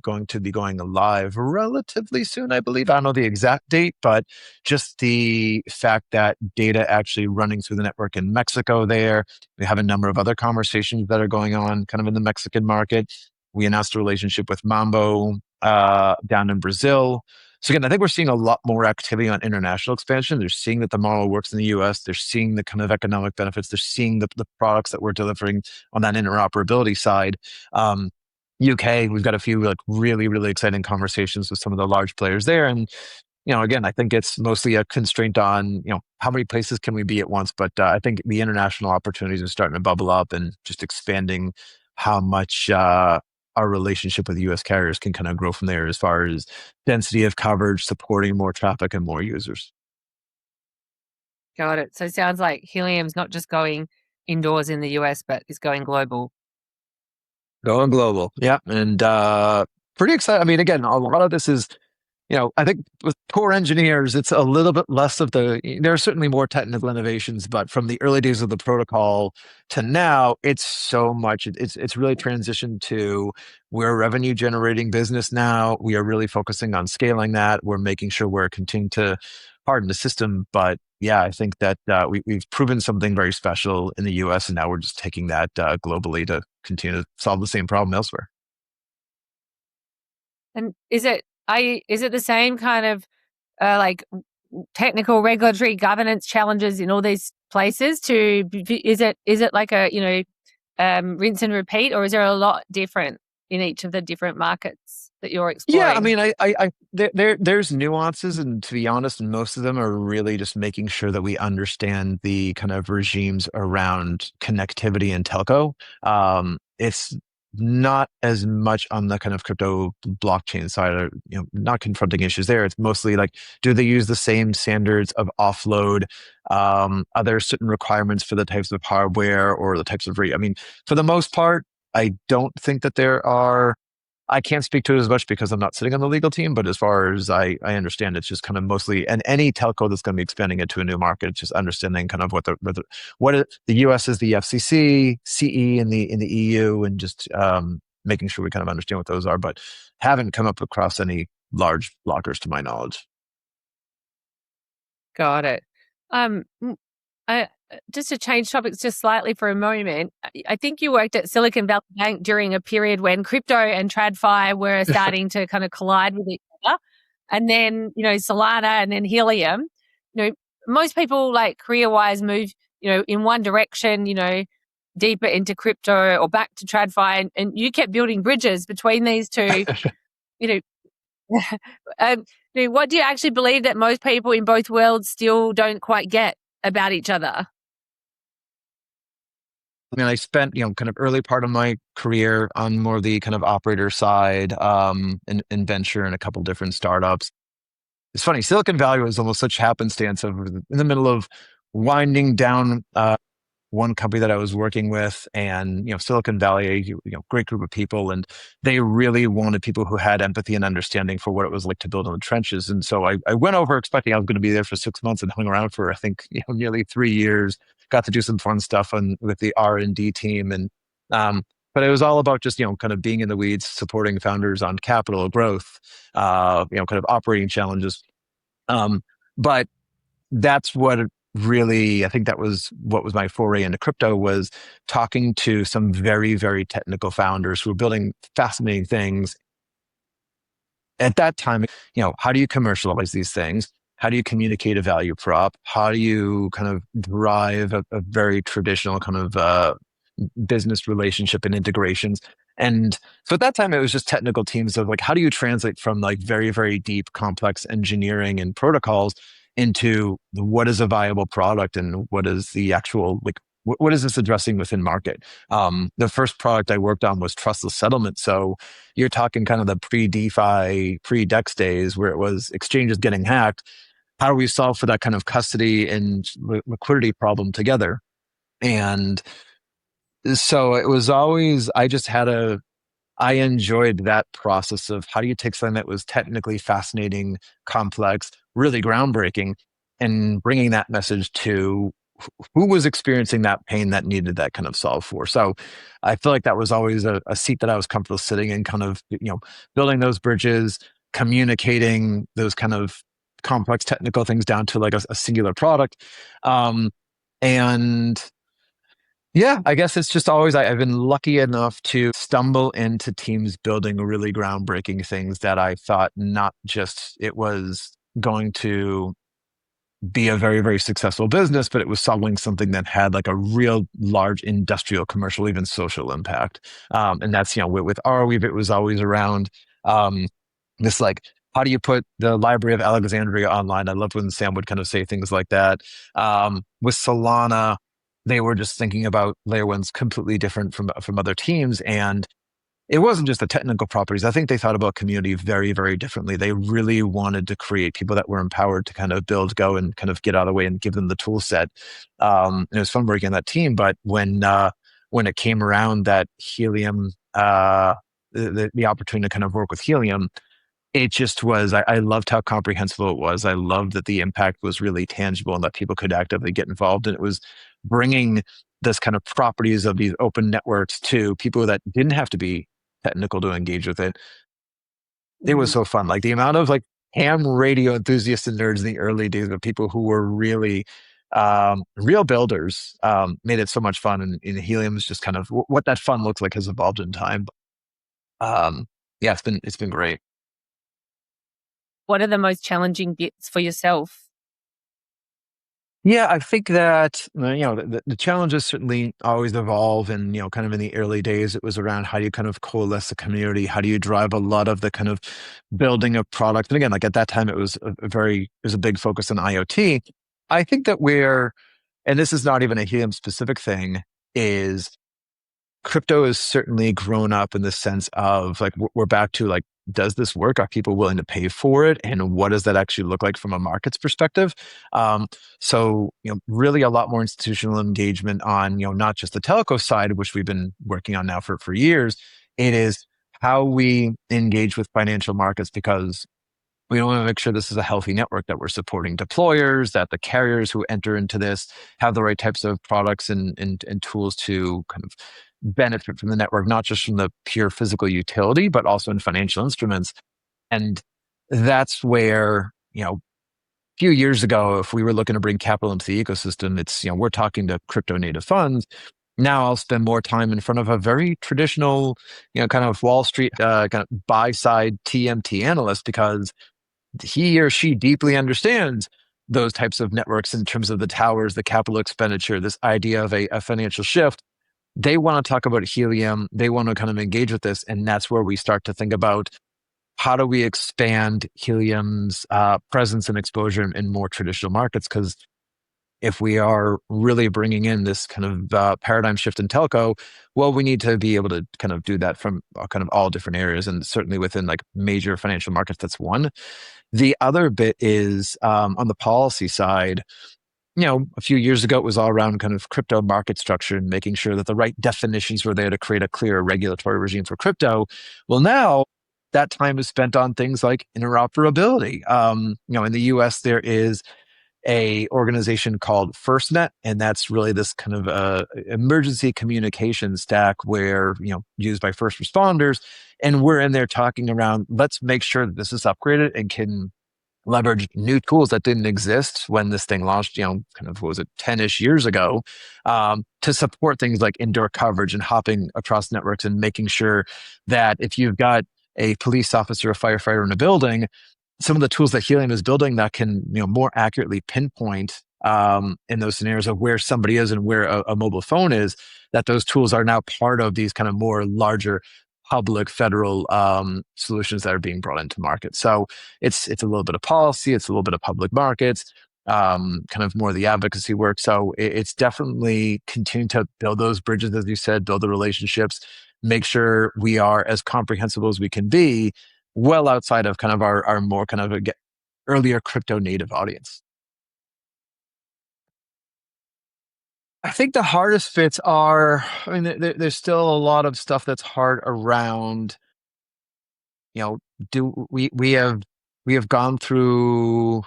S1: going to be going live relatively soon, I believe. I don't know the exact date, but just the fact that data actually running through the network in Mexico there. We have a number of other conversations that are going on kind of in the Mexican market. We announced a relationship with Mambo down in Brazil. So again, I think we're seeing a lot more activity on international expansion. They're seeing that the model works in the US. They're seeing the kind of economic benefits. They're seeing the products that we're delivering on that interoperability side. UK, we've got a few like really, really exciting conversations with some of the large players there. And again, I think it's mostly a constraint on, how many places can we be at once? But I think the international opportunities are starting to bubble up and just expanding how much our relationship with US carriers can kind of grow from there as far as density of coverage, supporting more traffic and more users.
S2: Got it. So it sounds like Helium's not just going indoors in the US, but is going global.
S1: Going global. Yeah. And pretty excited. I mean, again, a lot of this is I think with core engineers, it's a little bit less of there are certainly more technical innovations, but from the early days of the protocol to now, it's so much, it's really transitioned to we're a revenue generating business now. We are really focusing on scaling that. We're making sure we're continuing to harden the system. But yeah, I think that we've proven something very special in the US, and now we're just taking that globally to continue to solve the same problem elsewhere.
S2: And is it the same kind of like technical regulatory governance challenges in all these places is it like a rinse and repeat, or is there a lot different in each of the different markets that you're
S1: Yeah, I
S2: exploring?
S1: mean, there's nuances, and to be honest, most of them are really just making sure that we understand the kind of regimes around connectivity and telco. It's not as much on the kind of crypto blockchain side, or not confronting issues there. It's mostly like, do they use the same standards of offload? Are there certain requirements for the types of hardware or the types of I mean, for the most part, I don't think that there are. I can't speak to it as much because I'm not sitting on the legal team, but as far as I understand, it's just kind of mostly, and any telco that's going to be expanding into a new market, it's just understanding kind of the US is the FCC, CE in the EU, and just making sure we kind of understand what those are, but haven't come up across any large blockers to my knowledge.
S2: Got it. Um, I just to change topics just slightly for a moment, I think you worked at Silicon Valley Bank during a period when crypto and TradFi were starting to kind of collide with each other. And then, Solana and then Helium. Most people like career-wise move, in one direction, deeper into crypto or back to TradFi. And you kept building bridges between these two, you know, what do you actually believe that most people in both worlds still don't quite get about each other?
S1: I mean, I spent, kind of early part of my career on more of the kind of operator side, in venture and a couple different startups. It's funny, Silicon Valley was almost such happenstance of in the middle of winding down one company that I was working with, and Silicon Valley, great group of people, and they really wanted people who had empathy and understanding for what it was like to build in the trenches. And so I went over expecting I was going to be there for 6 months and hung around for I think nearly 3 years. Got to do some fun stuff with the R&D team, and but it was all about just kind of being in the weeds, supporting founders on capital growth, kind of operating challenges. Um, but that's what really, I think that was what was my foray into crypto, was talking to some very, very technical founders who were building fascinating things. At that time, how do you commercialize these things? How do you communicate a value prop? How do you kind of drive a very traditional kind of business relationship and integrations? And so at that time, it was just technical teams of like, how do you translate from like very, very deep, complex engineering and protocols into what is a viable product and what is the actual, like, what is this addressing within market? The first product I worked on was trustless settlement. So you're talking kind of the pre-DeFi, pre-DEX days where it was exchanges getting hacked. How do we solve for that kind of custody and liquidity problem together? And so it was always, I enjoyed that process of how do you take something that was technically fascinating, complex, really groundbreaking, and bringing that message to who was experiencing that pain that needed that kind of solve for. So I feel like that was always a seat that I was comfortable sitting in, kind of, building those bridges, communicating those kind of complex technical things down to like a singular product. And yeah, I guess it's just always, I've been lucky enough to stumble into teams building really groundbreaking things that I thought not just it was going to be a very, very successful business, but it was solving something that had like a real large industrial, commercial, even social impact. And that's, with Arweave, it was always around this like, how do you put the Library of Alexandria online? I loved when Sam would kind of say things like that. With Solana, they were just thinking about layer ones completely different from other teams. And it wasn't just the technical properties. I think they thought about community very, very differently. They really wanted to create people that were empowered to kind of build, go, and kind of get out of the way and give them the tool set. And it was fun working on that team. But when it came around that Helium, the opportunity to kind of work with Helium, it just was, I loved how comprehensive it was. I loved that the impact was really tangible and that people could actively get involved. And it was bringing this kind of properties of these open networks to people that didn't have to be technical to engage with it. It was so fun. Like the amount of like ham radio enthusiasts and nerds in the early days of people who were really real builders made it so much fun. And Helium is just kind of what that fun looks like has evolved in time. Yeah, it's been great.
S2: What are the most challenging bits for yourself?
S1: Yeah, I think that the challenges certainly always evolve, and kind of in the early days, it was around how do you kind of coalesce a community, how do you drive a lot of the kind of building of product, and again, like at that time, it was it was a big focus on IoT. I think that and this is not even a Helium specific thing, is crypto has certainly grown up in the sense of like we're back to like, does this work? Are people willing to pay for it? And what does that actually look like from a markets perspective? So really a lot more institutional engagement on not just the telco side, which we've been working on now for years. It is how we engage with financial markets, because we want to make sure this is a healthy network, that we're supporting deployers, that the carriers who enter into this have the right types of products and tools to kind of benefit from the network, not just from the pure physical utility, but also in financial instruments. And that's where, few years ago, if we were looking to bring capital into the ecosystem, it's, we're talking to crypto native funds. Now I'll spend more time in front of a very traditional, kind of Wall Street, kind of buy side TMT analyst, because he or she deeply understands those types of networks in terms of the towers, the capital expenditure, this idea of a financial shift. They want to talk about Helium. They want to kind of engage with this. And that's where we start to think about, how do we expand Helium's presence and exposure in more traditional markets? Because if we are really bringing in this kind of paradigm shift in telco, well, we need to be able to kind of do that from kind of all different areas, and certainly within like major financial markets. That's one. The other bit is on the policy side. A few years ago, it was all around kind of crypto market structure and making sure that the right definitions were there to create a clear regulatory regime for crypto. Well, now that time is spent on things like interoperability. In the US, there is a organization called FirstNet, and that's really this kind of emergency communication stack where, used by first responders. And we're in there talking around, let's make sure that this is upgraded and can leverage new tools that didn't exist when this thing launched, kind of, what was it, 10-ish years ago, to support things like indoor coverage and hopping across networks, and making sure that if you've got a police officer, a firefighter in a building, some of the tools that Helium is building that can, more accurately pinpoint in those scenarios of where somebody is and where a mobile phone is, that those tools are now part of these kind of more larger public federal solutions that are being brought into market. So it's a little bit of policy, it's a little bit of public markets, kind of more of the advocacy work. So it's definitely continuing to build those bridges, as you said, build the relationships, make sure we are as comprehensible as we can be, well outside of kind of our more kind of earlier crypto native audience. I think the hardest fits are, I mean, there's still a lot of stuff that's hard around, do we have gone through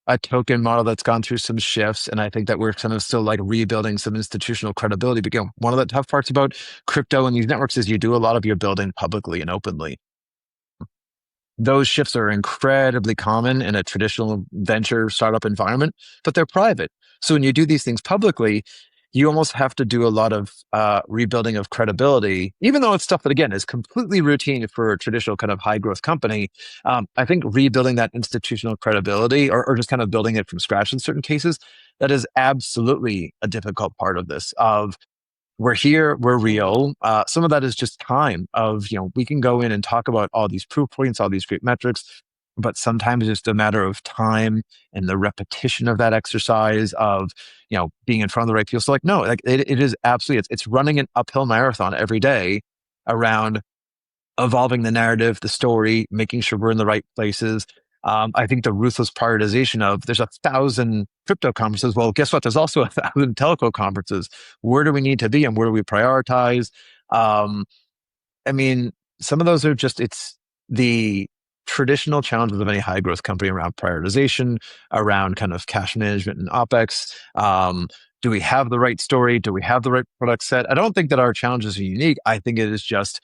S1: a token model that's gone through some shifts, and I think that we're kind of still like rebuilding some institutional credibility. But one of the tough parts about crypto and these networks is you do a lot of your building publicly and openly. Those shifts are incredibly common in a traditional venture startup environment, but they're private. So when you do these things publicly, you almost have to do a lot of rebuilding of credibility, even though it's stuff that, again, is completely routine for a traditional kind of high growth company. I think rebuilding that institutional credibility, or just kind of building it from scratch in certain cases, that is absolutely a difficult part of this. We're here, we're real. Some of that is just time of, we can go in and talk about all these proof points, all these great metrics, but sometimes it's just a matter of time and the repetition of that exercise of, being in front of the right people. So no, it is absolutely, it's running an uphill marathon every day around evolving the narrative, the story, making sure we're in the right places. I think the ruthless prioritization of, there's 1,000 crypto conferences. Well, guess what? There's also 1,000 telco conferences. Where do we need to be and where do we prioritize? I mean, some of those are just, it's the traditional challenges of any high growth company around prioritization, around kind of cash management and OPEX. Do we have the right story? Do we have the right product set? I don't think that our challenges are unique. I think it is just,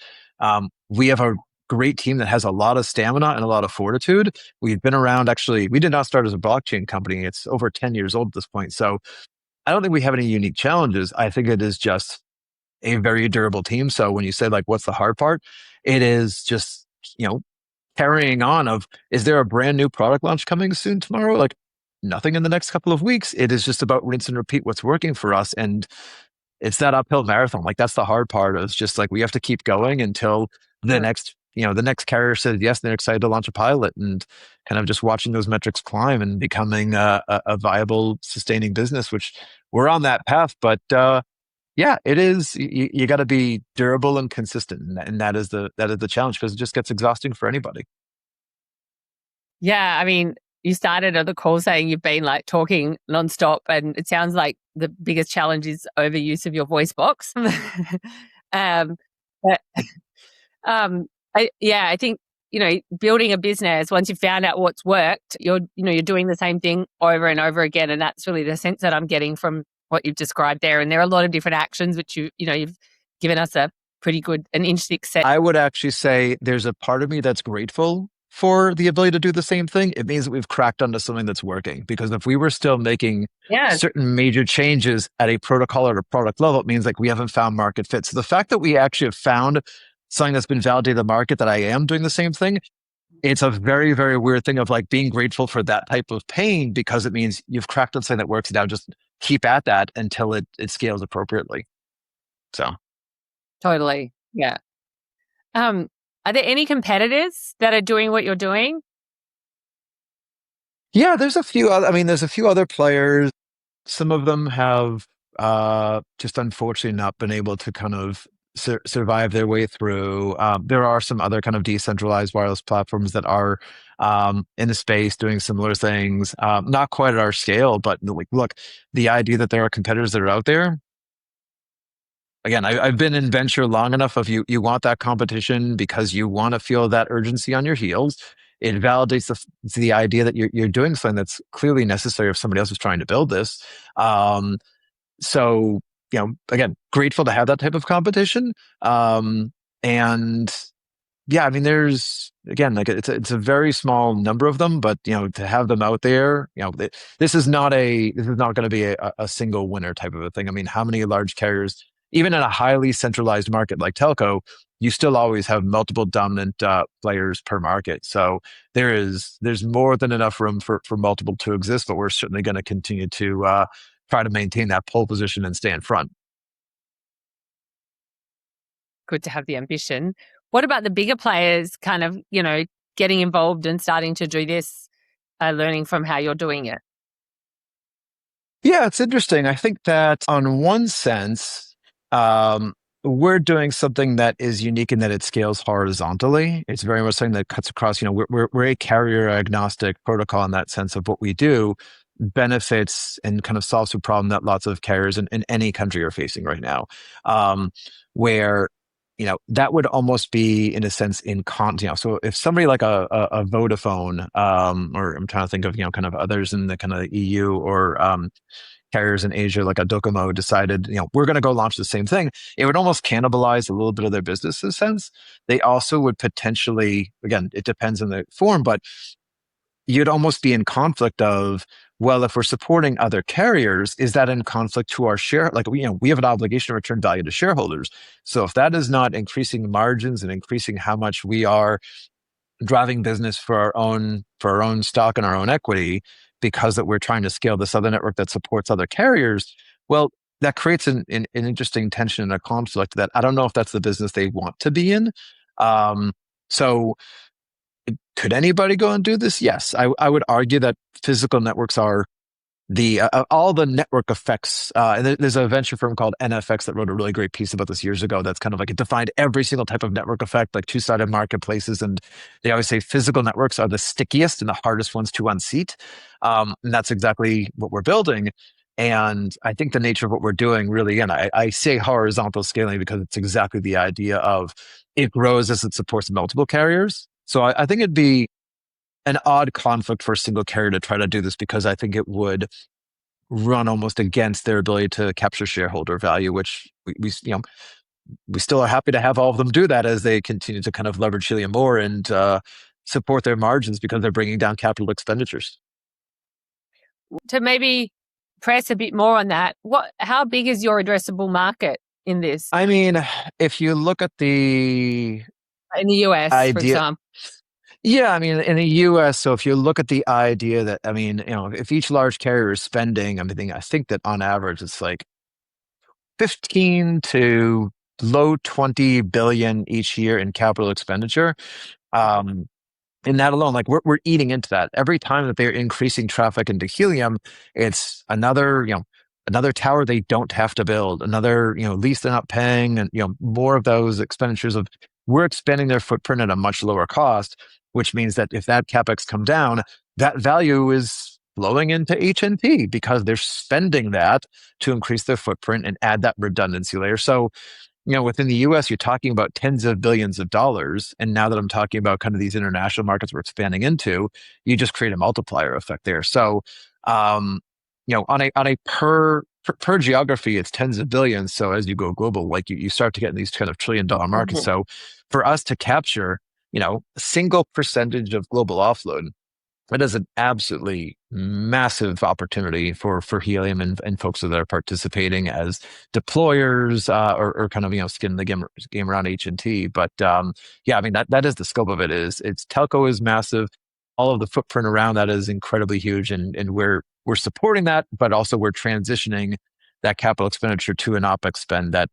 S1: we have a great team that has a lot of stamina and a lot of fortitude. We've been around, actually, we did not start as a blockchain company. It's over 10 years old at this point. So I don't think we have any unique challenges. I think it is just a very durable team. So when you say what's the hard part, it is just, carrying on of, is there a brand new product launch coming soon tomorrow? Nothing in the next couple of weeks. It is just about rinse and repeat what's working for us. And it's that uphill marathon. That's the hard part. It's just we have to keep going until the next, the next carrier says yes, and they're excited to launch a pilot, and kind of just watching those metrics climb and becoming a viable, sustaining business, which we're on that path. But yeah, it is. You got to be durable and consistent, and that is the challenge, because it just gets exhausting for anybody.
S2: Yeah, I mean, you started on the call saying you've been talking nonstop, and it sounds like the biggest challenge is overuse of your voice box. But, I think building a business, once you've found out what's worked, you're doing the same thing over and over again, and that's really the sense that I'm getting from what you've described there. And there are a lot of different actions which you've given us a pretty good and interesting set.
S1: I would actually say there's a part of me that's grateful for the ability to do the same thing, it means that we've cracked onto something that's working. Because if we were still making
S2: Yes,
S1: certain major changes at a protocol or a product level, it means like we haven't found market fit. So the fact that we actually have found something that's been validated in the market that I am doing the same thing, it's a very, very weird thing of like being grateful for that type of pain because it means you've cracked on something that works. Now just keep at that until it scales appropriately. So
S2: totally. Yeah. Um, are there any competitors that are doing what you're doing?
S1: yeah, there's a few other, I mean, there's a few other players. Some of them have just unfortunately not been able to kind of survive their way through. There are some other kind of decentralized wireless platforms that are in the space doing similar things, not quite at our scale, but like, look, the idea that there are competitors that are out there. Again, I've been in venture long enough of you want that competition because you want to feel that urgency on your heels. It validates the idea that you're doing something that's clearly necessary if somebody else is trying to build this. Um, so, again, grateful to have that type of competition. And yeah, I mean, there's again, like it's a very small number of them, but to have them out there, this is not going to be a single winner type of a thing. I mean, how many large carriers, even in a highly centralized market like telco, you still always have multiple dominant players per market. So there's more than enough room for multiple to exist, but we're certainly going to continue to try to maintain that pole position and stay in front.
S2: Good to have the ambition. What about the bigger players kind of, getting involved and starting to do this, learning from how you're doing it?
S1: Yeah, it's interesting. I think that on one sense, we're doing something that is unique in that it scales horizontally. It's very much something that cuts across. We're a carrier agnostic protocol in that sense of what we do benefits and kind of solves a problem that lots of carriers in any country are facing right now. Where that would almost be in a sense so if somebody like a Vodafone, or I'm trying to think of kind of others in the kind of EU or carriers in Asia like a Docomo decided, we're going to go launch the same thing, it would almost cannibalize a little bit of their business in a sense. They also would potentially, again, it depends on the form, but you'd almost be in conflict of, well, if we're supporting other carriers, is that in conflict to our share? Like, we have an obligation to return value to shareholders. So if that is not increasing margins and increasing how much we are driving business for our own stock and our own equity, because that we're trying to scale this other network that supports other carriers, well, that creates an interesting tension and a conflict that I don't know if that's the business they want to be in. So could anybody go and do this? Yes, I would argue that physical networks are the all the network effects. And there's a venture firm called NFX that wrote a really great piece about this years ago. That's kind of like it defined every single type of network effect, like two-sided marketplaces, and they always say physical networks are the stickiest and the hardest ones to unseat. And that's exactly what we're building. And I think the nature of what we're doing really, and I say horizontal scaling because it's exactly the idea of it grows as it supports multiple carriers. So I think it'd be an odd conflict for a single carrier to try to do this because I think it would run almost against their ability to capture shareholder value, which we still are happy to have all of them do that as they continue to kind of leverage Helium more and support their margins because they're bringing down capital expenditures.
S2: To maybe press a bit more on that, how big is your addressable market in this?
S1: I mean, if you look at the
S2: In the US, for
S1: idea,
S2: example?
S1: yeah, I mean, in the US, so if you look at the idea that, I mean, if each large carrier is spending, I think that on average it's like 15 to low 20 billion each year in capital expenditure. Um, and that alone, like we're eating into that. Every time that they're increasing traffic into Helium, it's another tower they don't have to build, another, lease they're not paying, and more of those expenditures of we're expanding their footprint at a much lower cost, which means that if that capex come down, that value is flowing into AT&T because they're spending that to increase their footprint and add that redundancy layer. So within the US, you're talking about tens of billions of dollars. And now that I'm talking about kind of these international markets we're expanding into, you just create a multiplier effect there. So, on a per geography, it's tens of billions. So as you go global, like you start to get in these kind of $1 trillion markets.
S2: Mhm.
S1: So for us to capture a single percentage of global offload, that is an absolutely massive opportunity for Helium and folks that are participating as deployers, or kind of skin the game around AT&T. But yeah, I mean that is the scope of it. It's telco is massive. All of the footprint around that is incredibly huge, and we're supporting that, but also we're transitioning that capital expenditure to an OpEx spend that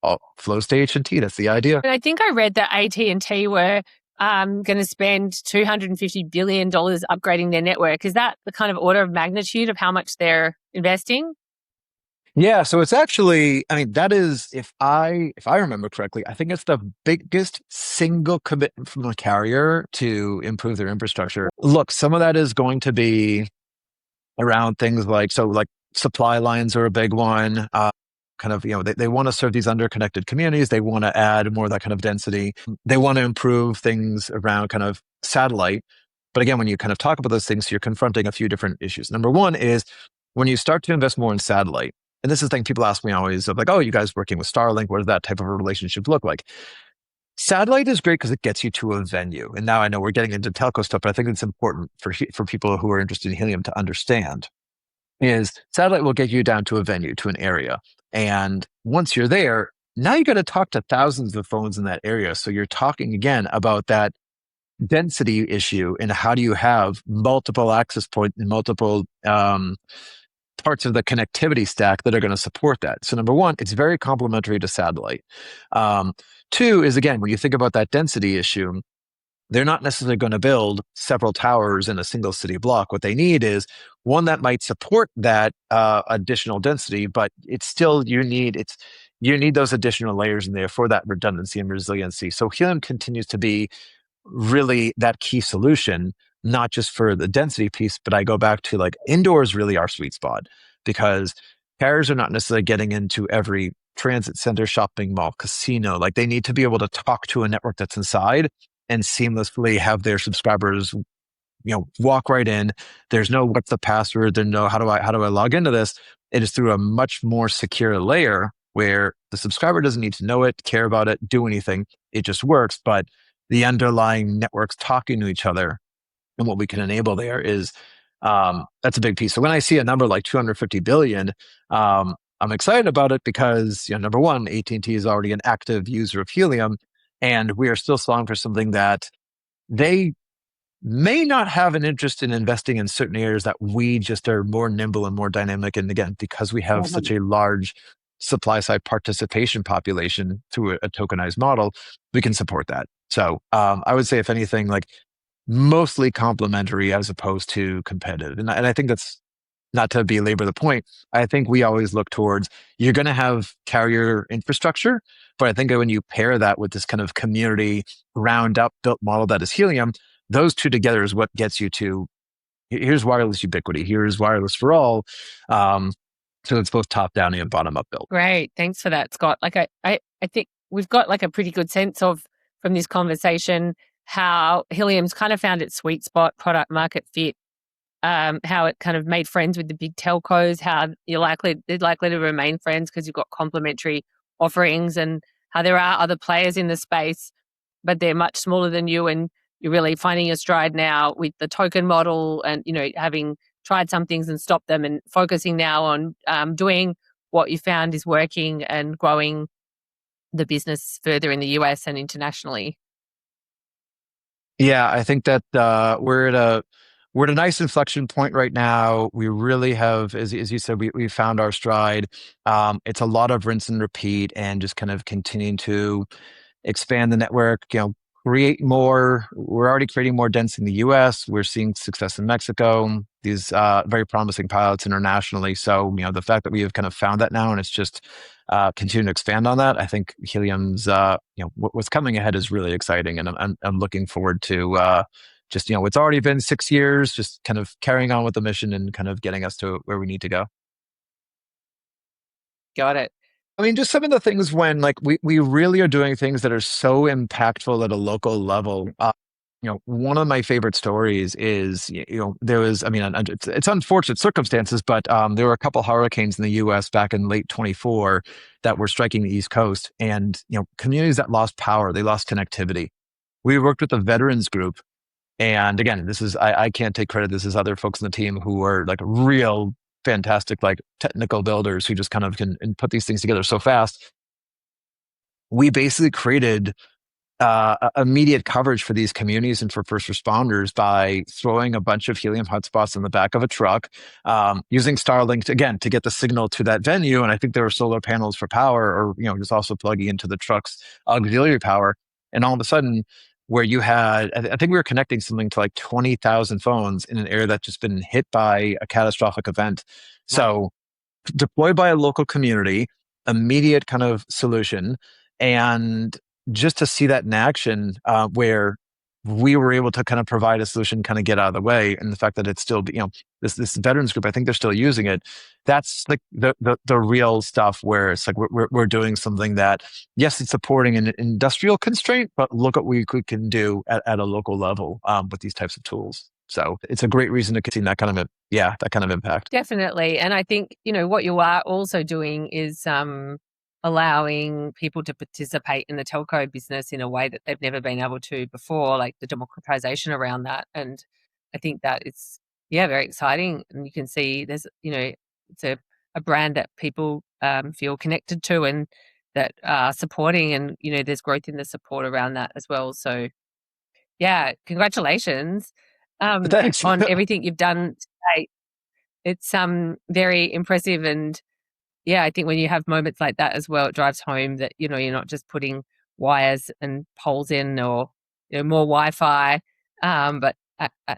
S1: all flows to AT&T. That's the idea.
S2: And I think I read that AT&T were going to spend $250 billion upgrading their network. Is that the kind of order of magnitude of how much they're investing?
S1: Yeah, so it's actually, I mean, that is, if I remember correctly, I think it's the biggest single commitment from a carrier to improve their infrastructure. Look, some of that is going to be around things like supply lines are a big one. Kind of, they want to serve these underconnected communities. They want to add more of that kind of density. They want to improve things around kind of satellite. But again, when you kind of talk about those things, you're confronting a few different issues. Number one is when you start to invest more in satellite, and this is the thing people ask me always of like, oh, you guys working with Starlink, what does that type of a relationship look like? Satellite is great because it gets you to a venue. And now I know we're getting into telco stuff, but I think it's important for people who are interested in Helium to understand is satellite will get you down to a venue, to an area. And once you're there, now you got to talk to thousands of phones in that area. So you're talking again about that density issue and how do you have multiple access points and multiple parts of the connectivity stack that are going to support that. So number one, it's very complementary to satellite. Two is, again, when you think about that density issue, they're not necessarily going to build several towers in a single city block. What they need is one that might support that additional density, but you need those additional layers in there for that redundancy and resiliency. So Helium continues to be really that key solution, not just for the density piece, but I go back to like indoor is really our sweet spot because carriers are not necessarily getting into every transit center, shopping mall, casino. Like they need to be able to talk to a network that's inside and seamlessly have their subscribers, walk right in. There's no what's the password. There's no how do I log into this. It is through a much more secure layer where the subscriber doesn't need to know it, care about it, do anything. It just works. But the underlying networks talking to each other and what we can enable there is that's a big piece. So when I see a number like 250 billion, I'm excited about it because number one, AT&T is already an active user of Helium, and we are still solving for something that they may not have an interest in investing in certain areas that we just are more nimble and more dynamic. And again, because we have such a large supply side participation population through a tokenized model, we can support that. So I would say, if anything, like mostly complementary as opposed to competitive. And I think that's not to belabor the point. I think we always look towards you're going to have carrier infrastructure, but I think when you pair that with this kind of community round up built model that is Helium, those two together is what gets you to here's wireless ubiquity, here's wireless for all. So it's both top down and bottom up built.
S2: Great. Thanks for that, Scott. Like I think we've got like a pretty good sense of from this conversation how Helium's kind of found its sweet spot, product market fit, how it kind of made friends with the big telcos, how they're likely to remain friends because you've got complementary offerings, and how there are other players in the space, but they're much smaller than you, and you're really finding your stride now with the token model and, having tried some things and stopped them and focusing now on doing what you found is working and growing the business further in the US and internationally.
S1: Yeah, I think that we're at a nice inflection point right now. We really have, as you said, we found our stride. It's a lot of rinse and repeat, and just kind of continuing to expand the network. Create more. We're already creating more density in the U.S. We're seeing success in Mexico. These very promising pilots internationally. So the fact that we have kind of found that now, and it's just continuing to expand on that. I think Helium's what's coming ahead is really exciting, and I'm looking forward to just it's already been 6 years, just kind of carrying on with the mission and kind of getting us to where we need to go.
S2: Got it.
S1: I mean, just some of the things when like we really are doing things that are so impactful at a local level. One of my favorite stories is, there was, I mean, it's unfortunate circumstances, but there were a couple hurricanes in the U.S. back in late 24 that were striking the East Coast, and communities that lost power, they lost connectivity. we worked with a veterans group. And again, I can't take credit. This is other folks on the team who are like real fantastic, like technical builders who just kind of can and put these things together so fast. We basically created immediate coverage for these communities and for first responders by throwing a bunch of helium hotspots in the back of a truck, using Starlink again to get the signal to that venue. And I think there were solar panels for power, or just also plugging into the truck's auxiliary power. And all of a sudden, where you had, I think we were connecting something to like 20,000 phones in an area that's just been hit by a catastrophic event. So deployed by a local community, immediate kind of solution, and just to see that in action, where we were able to kind of provide a solution, kind of get out of the way, and the fact that it's still, this veterans group, I think they're still using it. That's like the real stuff where it's like we're doing something that, yes, it's supporting an industrial constraint, but look what we can do at a local level with these types of tools. So it's a great reason to continue that kind of that kind of impact.
S2: Definitely. And I think, what you are also doing is allowing people to participate in the telco business in a way that they've never been able to before, like the democratization around that. And I think that it's, very exciting. And you can see there's, it's a brand that people feel connected to and that are supporting, and, there's growth in the support around that as well. So yeah, congratulations
S1: Thanks.
S2: on everything you've done today. It's very impressive, and I think when you have moments like that as well, it drives home that you're not just putting wires and poles in, or more Wi-Fi, but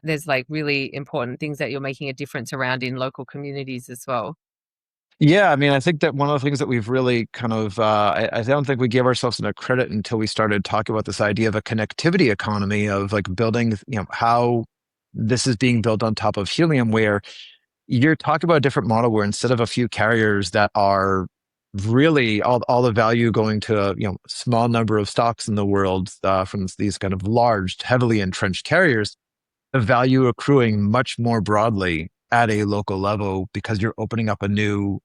S2: there's like really important things that you're making a difference around in local communities as well.
S1: Yeah, I mean, I think that one of the things that we've really kind of, I don't think we gave ourselves enough credit until we started talking about this idea of a connectivity economy of like building, how this is being built on top of Helium, where you're talking about a different model where instead of a few carriers that are really all the value going to, small number of stocks in the world from these kind of large, heavily entrenched carriers, the value accruing much more broadly at a local level because you're opening up a new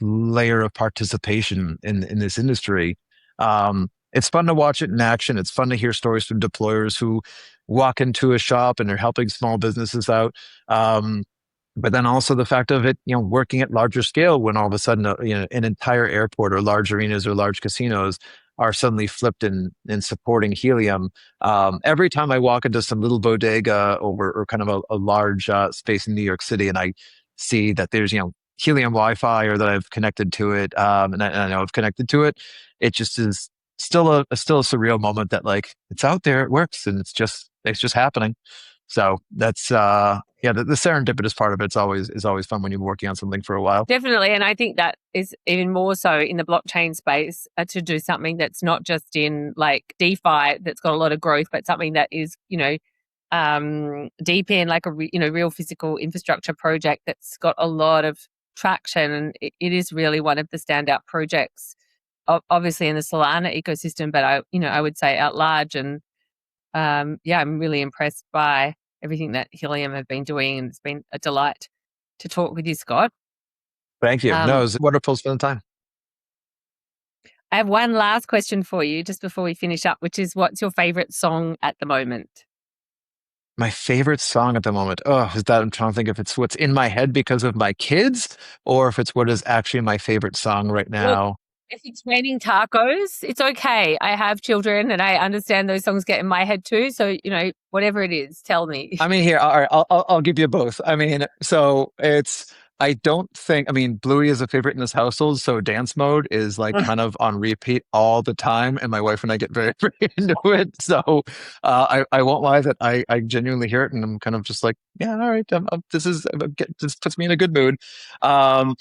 S1: layer of participation in this industry. It's fun to watch it in action. It's fun to hear stories from deployers who walk into a shop and they're helping small businesses out. But then also the fact of it, working at larger scale when all of a sudden, an entire airport or large arenas or large casinos are suddenly flipped in supporting Helium. Every time I walk into some little bodega or kind of a large space in New York City, and I see that there's, Helium Wi-Fi or that I've connected to it, and I know I've connected to it, it just is still a surreal moment that like it's out there, it works, and it's just happening. So that's the serendipitous part of it is always fun when you're working on something for a while.
S2: Definitely. And I think that is even more so in the blockchain space, to do something that's not just in like DeFi that's got a lot of growth, but something that is, deep in like a real physical infrastructure project that's got a lot of traction. And it is really one of the standout projects, obviously in the Solana ecosystem, but I would say out large. And I'm really impressed by everything that Helium have been doing, and it's been a delight to talk with you, Scott.
S1: Thank you. No, it was wonderful to spend the time.
S2: I have one last question for you just before we finish up, which is, what's your favorite song at the moment?
S1: My favorite song at the moment. Oh, is that I'm trying to think if it's what's in my head because of my kids or if it's what is actually my favorite song right
S2: Well,
S1: now.
S2: if it's raining tacos, it's okay. I have children and I understand those songs get in my head too. So, whatever it is, tell me.
S1: I mean, here, all right, I'll give you both. I mean, so I don't think, I mean, Bluey is a favorite in this household, so dance mode is like kind of on repeat all the time, and my wife and I get very, very into it. So I won't lie that I genuinely hear it, and I'm kind of just like, yeah, all right, this puts me in a good mood. Um,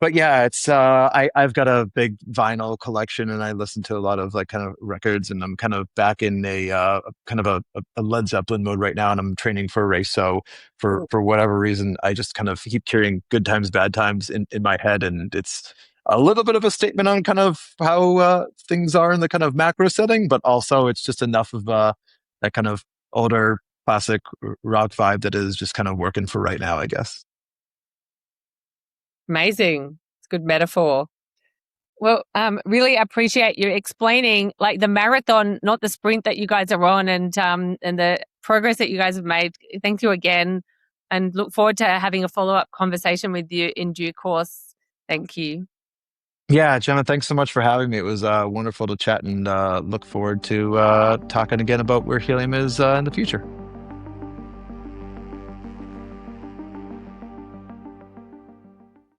S1: but yeah, it's I've got a big vinyl collection, and I listen to a lot of like kind of records, and I'm kind of back in a kind of a Led Zeppelin mode right now, and I'm training for a race. So for whatever reason, I just kind of keep hearing good times, bad times in my head, and it's a little bit of a statement on kind of how things are in the kind of macro setting, but also it's just enough of that kind of older classic rock vibe that is just kind of working for right now, I guess.
S2: Amazing. It's a good metaphor. Well, really appreciate you explaining like the marathon, not the sprint that you guys are on, and the progress that you guys have made. Thank you again, and look forward to having a follow-up conversation with you in due course. Thank you.
S1: Yeah, Jenna, thanks so much for having me. It was wonderful to chat and look forward to talking again about where Helium is in the future.